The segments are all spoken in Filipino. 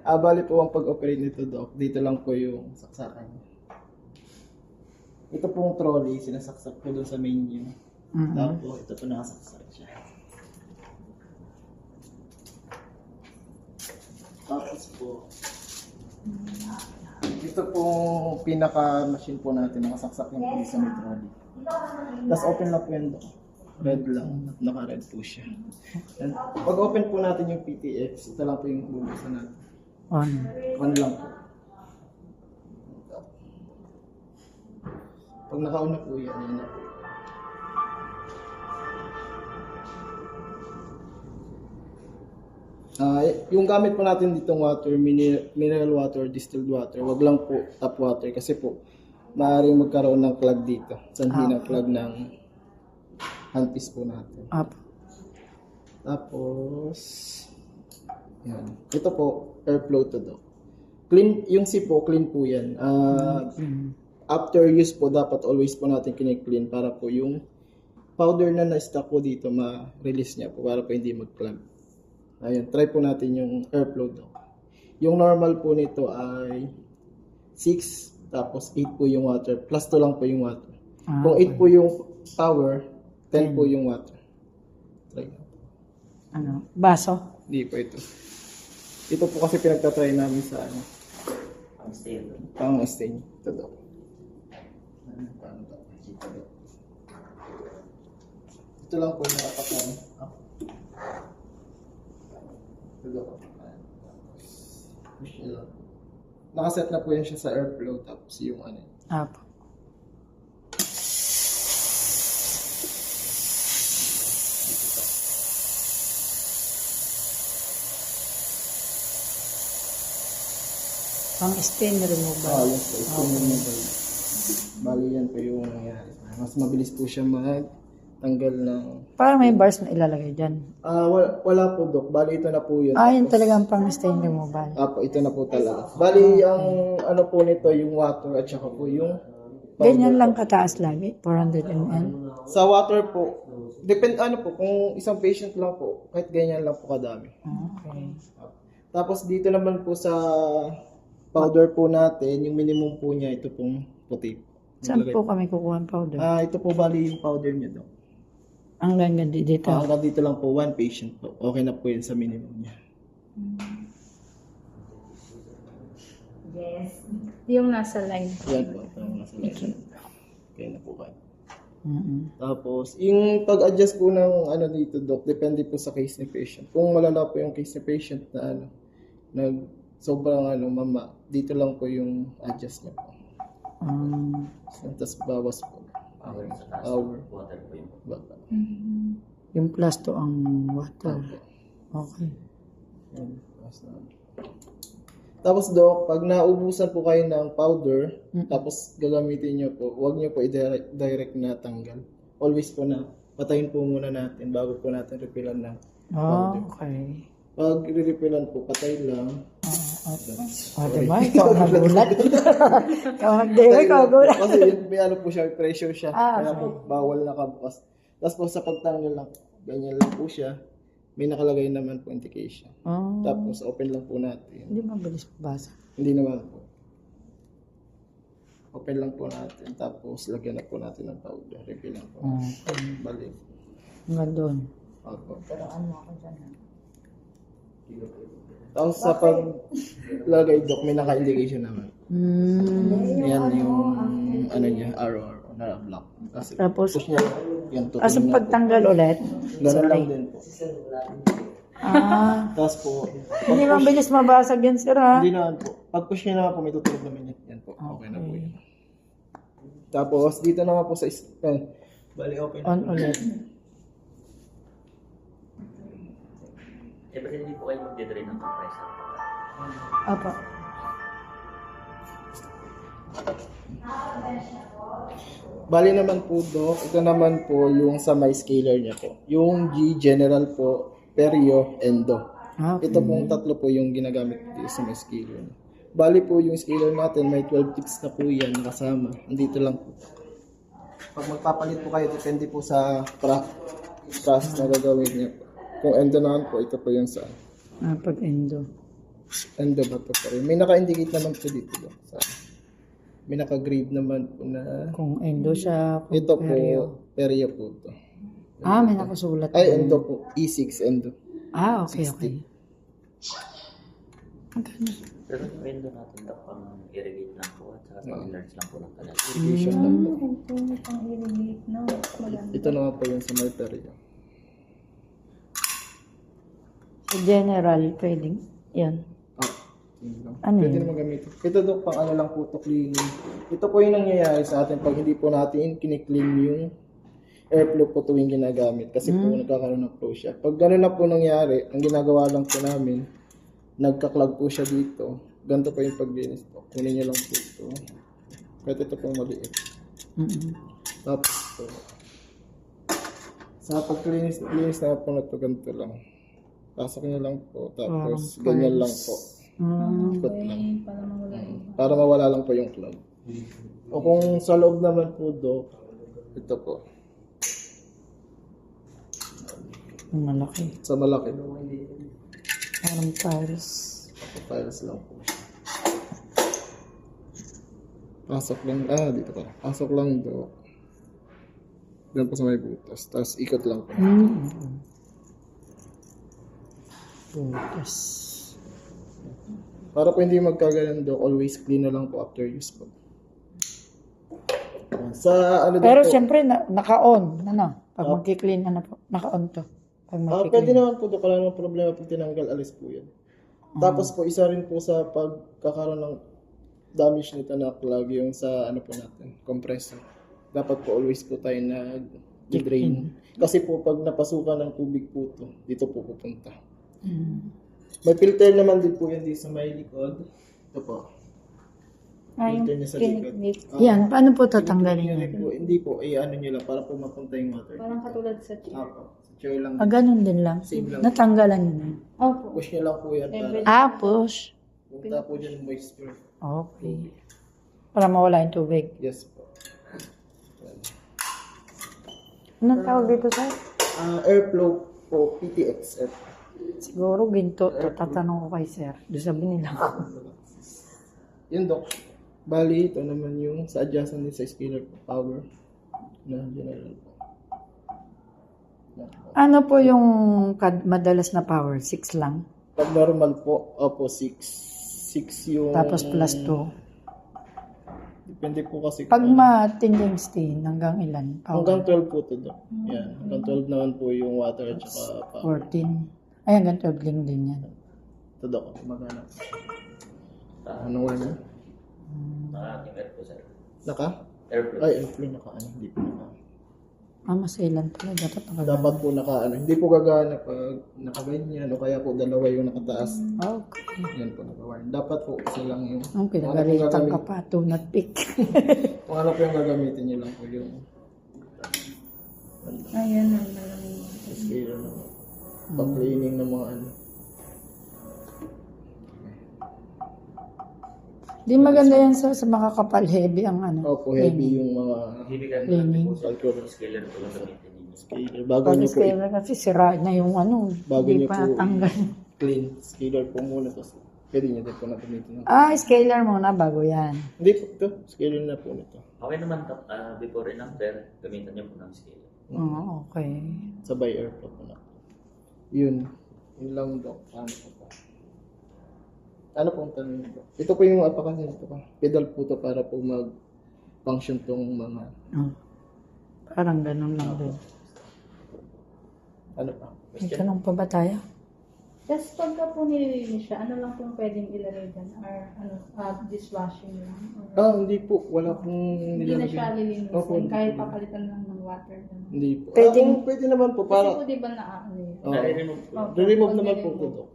Bali po ang pag-operate nito, Doc. Dito lang po yung saksakan. Ito pong trolley, sinasaksak po doon sa menu. Tapos ito po nakasaksak siya. Tapos po, ito pong pinaka-machine po natin, nakasaksak yung po sa may trolley. Tapos open lang po yan, Doc. Red lang, naka-red po siya. And pag open po natin yung PTX, ito lang po yung bubuksan natin. On lang po. Pag naka-on na po yan, yan na po. Yung gamit po natin ditong water, mineral water, distilled water, wag lang po tap water kasi po maaaring magkaroon ng clog dito. Sanhi ng clog ng handpiece po natin. Tapos, yan. Ito po, airflow to, Doc. Clean, yung sip po, clean po yan. After use po, dapat always po natin kine-clean para po yung powder na na-stock po dito, ma-release niya po para po hindi mag-clog. Ayun, try po natin yung airflow, Doc. Yung normal po nito ay 6, tapos 8 po yung water, plus 2 lang po yung water. Kung 8 po yung power, 10 po yung water. Try na. Ano? Baso? Hindi po ito. Ito po kasi pinagtatry namin sa ano. Pang-stain. Ito, Doc. Ito lang po yung nakapatan. Ito, Doc. Push nyo lang. Nakaset na po yan siya sa airflow tapos yung ano. Apo. Pang stain removal. Yes po. Ito yung removal. Bali yan po yung nangyari. Mas mabilis po siya magtanggal ng... Parang may bars na ilalagay dyan. Wala po, Doc. Bali ito na po yun. Yun talaga ang pang stain removal. Apo, ito na po talaga. Bali, ang ano po nito, yung water at saka po yung... Ganyan lang kataas lagi? 400 ml? Sa water po, ano po, kung isang patient lang po, kahit ganyan lang po kadami. Okay. Tapos dito naman po sa powder po natin, yung minimum po niya, ito pong puti. Saan po kami kukuha ng powder? Ito po bali yung powder niya, Doc. Hanggang dito? Hanggang dito lang po, one patient po. Okay na po yun sa minimum niya. Yes. Yung nasa line. Yan po. Okay na po kayo. Tapos, yung pag-adjust po ng ano dito, Doc, depende po sa case ni patient. Kung malala po yung case ni patient na ano, sobrang ano, mama, dito lang po yung adjust niya po. Tapos bawas po. Hour. Water po yun. Baka. Yung plus to ang water. Okay. Tapos, Doc, pag naubusan po kayo ng powder, tapos gagamitin nyo po, huwag nyo po i-direct na tanggal. Always po na, patayin po muna natin bago po natin refillan ng powder. Okay. Pag re-refillan po, patay lang. Diba? Ikaw ang nagulat. Ikaw ang nagulat. Kasi may ano po siya, may pressure siya. Kaya po, bawal nakabukas. Tapos po sa pagtanggal lang, ganyan lang po siya. May nakalagay naman po indication. Tapos open lang po natin. Hindi mabilis basa. Hindi naman po. Open lang po natin. Tapos lagyan na po natin ng powder. Refill lang po. Balik. Hanggang doon. Opo. Paraan mo ako dyan. Tapos sa paglagay, Doc, may naka-indication naman. Yan yung ano niya, arrow na block. Kasi Tapos, push niya. Yan, as pagtanggal ulit. Ganun lang din po. Tapos po, Hindi mabilis mabasag yan, sir, ha? hindi naman po. Pag push niya naman po, may tutulog naman yan. Yan po. Okay na po yun. Tapos dito naman po sa bali open. On ulit. Ba't hindi po kayo magdidrain ng compressor? Apa. Bali naman po, Doc, ito naman po yung sa my scaler niya po. Yung G general po, perio, endo. Okay. Ito pong tatlo po yung ginagamit dito sa my scaler. Bali po yung scaler natin, may 12 ticks na po yan kasama. Andito lang po. Pag magpapalit po kayo, depende po sa process na gagawin niya po. Kung endo naman po, ito po yung sa... Pag endo. endo ba ito pa rin? May naka-indicate naman po dito, Dok. May naka-grade naman po na Kung endo siya, kung ito po, perio. area po ito. May nakasulat. Ay, endo po. E6 endo. Okay, okay. Magkano? Pero yung window natin daw pang irrigate lang po at saka pang enlarge lang po ng kanal. Irrigation lang po. Kung pang irrigate, no? Maganda. Ito naman po yung sa may area. Sa general, pwedeng. Yan. Yun lang. Ano Pwede yun? naman gamitin. Ito, Dok, pang ano lang po ito, cleaning. Ito po yung nangyayari sa atin pag hindi po natin kiniklean yung airflow po tuwing ginagamit. Kasi po nagkakaroon ng flow siya. Pag gano'n na po nangyari, ang ginagawa lang po namin, nagka-clog po siya dito. Ganito po yung paglinis po. Kunin niyo lang po ito. Kahit ito pong maliit. Tapos po, sa pagklinis na po na ito, ganito lang. Pasok niyo lang po. Tapos ganyan lang po. Ikot lang. Okay, para mawala yun. Para mawala lang po yung clog. O kung sa loob naman po, Dok, ito po. Ang malaki. Sa malaki. Parang tiles. Files lang po siya. Pasok lang. Dito pa. Pasok lang, Dok. Diyan po sa may butas. Tapos ikot lang po. Butas. Para po hindi magkagalan, Dok, always clean na lang po after use po. Sa ano din Pero po, siyempre, naka-on. Ano? Pag magki-clean, ano po? Naka-on to. Pag pwede magki-clean. naman po, Dok. Wala namang problema pag tinanggal, alis po yan. Tapos po, isa rin po sa pagkakaroon ng damage nito na clog yung sa ano po natin, compressor. Dapat po always po tayo drain. Kasi po pag napasukan ng tubig po to, dito po pupunta. May filter naman din po yan dito sa may likod. Ito po. Filter niya sa likod. Yan, paano po tatanggalin yan? Po, hindi po, ano nyo lang para po mapunta yung water. Parang katulad sa chick. Apo. Sa chair lang. Ganun din lang. Same lang. Natanggalan nyo na. Opo. Push nyo lang po yan para Push. punta po dyan yung moisture. Okay. Para mawala yung tubig. Yes po. Anong tawag dito, sir? Airflow po, PTX. Siguro ginto. Tatanong ko kay sir. Doon sabi nila. Yun, Dok. Bali, ito naman yung sa adjacent din sa scalar po, power na general po. Ano po yung madalas na power? 6 lang? Pag normal po, opo, 6 yung... Tapos plus 2. Depende po kasi. Pag matinding stain, hanggang ilan? Hanggang Power? 12 po ito, Dok. Yan. Hanggang 12 naman po yung water at saka power. 14. Ay, hanggang 12 lang din yan. Ito, Dok. Magana. Anong wala? Naka-ating air po, sir. Naka? Airflow. Ay, airflow naka. Hindi po naka. Mas ilan pala. Dapat nakagana. Dapat po naka, hindi po gagana pag nakaganyan o kaya po dalawa yung nakataas. Okay. Yan po naka-wire. Dapat po isa lang yung... Ang pinagalitan ka pa. Do not pick. Kung ano po yung gagamitin nyo lang po yung Ayan ang malamig. scaler na pag-cleaning ng mga ano. Di maganda yan sa makakapal heavy ang ano. Opo, heavy yung mga Hibigan natin Cleaning. po, sir. Scaler po lang gamitin ninyo. scaler. Bago Pag nyo po scaler kasi sira na yung ano. Bago Hindi niyo pa po natanggal. clean scaler po muna. Tapos pwede nyo din po na gamitin. Scaler muna bago yan. Hindi po ito. Scaler na po nito. Okay naman, before and after, gamitan niyo po ng scaler. Oo, okay. Sabay airflow po na. Yun. Yun lang, Dok. Ano po pa? Ano pong tanong nito? Ito po yung apakasin ito pa. Pedal po to para po mag-function tong mga... Parang ganun lang din. Ano pa? May tanong pa ba tayo? Just pagka po nililinis siya, ano lang pong pwedeng ilagay dyan? Or ano, dishwashing lang? Or, Hindi po. Wala pong hindi na siya nilalagay. lilinisin. Opo, hindi Kahit po. papalitan lang ng water. Ganun. Hindi po. Pwedeng- Pwede naman po. Kasi Para... po di ba na-ano yun? Nare-remove po. Opo, Re-remove pag naman po nire-remove. ito, Dok.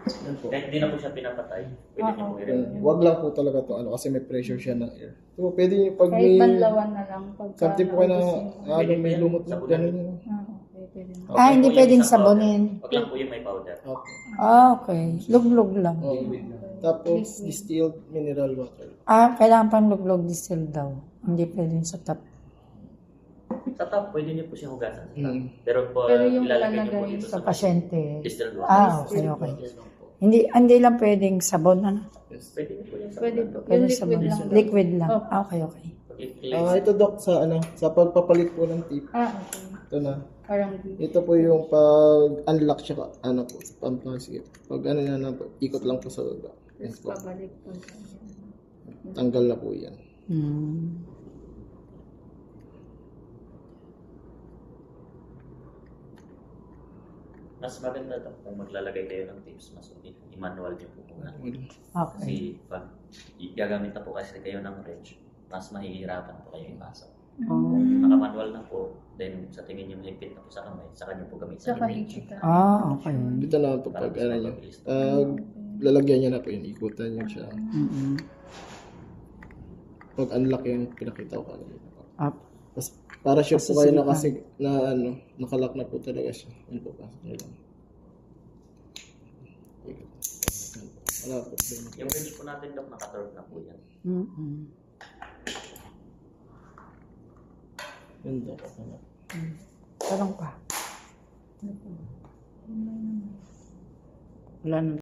Yan po. Kahit hindi na po siya pinapatay, pwede niyo po i-remove. Wag lang po talaga to ano kasi may pressure siya ng air. So, pwede nyo pag Kahit may... banlawan na lang. Pagka Something po kayo na Pwede may po yan, lumot na sabunan. gano'n yun. Okay, pwede na. Okay hindi po yung pwedeng isang powder. sabunin. Wag lang po yung may powder. Okay. Okay. Luglog lang. Tapos distilled mineral water. Kailangan pang luglog distilled daw. Hindi pwedeng sa tap. Sa top, pwede niyo po siyang hugasan sa top. Mm. Pero po, Pero yung ilalagay niyo po ilalagay dito sa sa pasyente. distilled water. Okay, okay. Hindi lang pwedeng sabon, ano? Yes. Pwede po yan sa Pwede ulan. po. Pwede Yung sabon. liquid lang. Liquid lang. Opo. Okay, okay. Pag i-cleanse, Ito Doc sa pagpapalit po ng tip. Okay. Ito na. Parang Ito po yung pag-unlock siya, po, sa sige. Pag ikot lang po sa baba. Yes po. pabalik po. Tanggal na po yan. Hmm. mas maganda to kung maglalagay kayo ng tips, mas i-manual nyo po muna. Okay. Kasi pag gagamit na po kasi kayo ng wrench, mas mahihirapan po kayo ipasok. Oh. Kung naka-manual na po, then sa tingin nyo mahigpit na po sa kamay, saka nyo po gamitin Sa yung wrench. kahigpitan. Okay. Dito na po pag lalagyan niya na po yun, ikutan niyo siya. Mm-mm. Pag-unlock yung pinakita ko kanina. Up. Tapos, para sure po kayo na Pasisipan. kasi nakalock na po talaga siya. Yun po pasok niyo lang. Wala po. Yung wrench po natin, Dok, naka-torque na po yan. Mm-mm. Yun daw. Tanong pa. Wala na.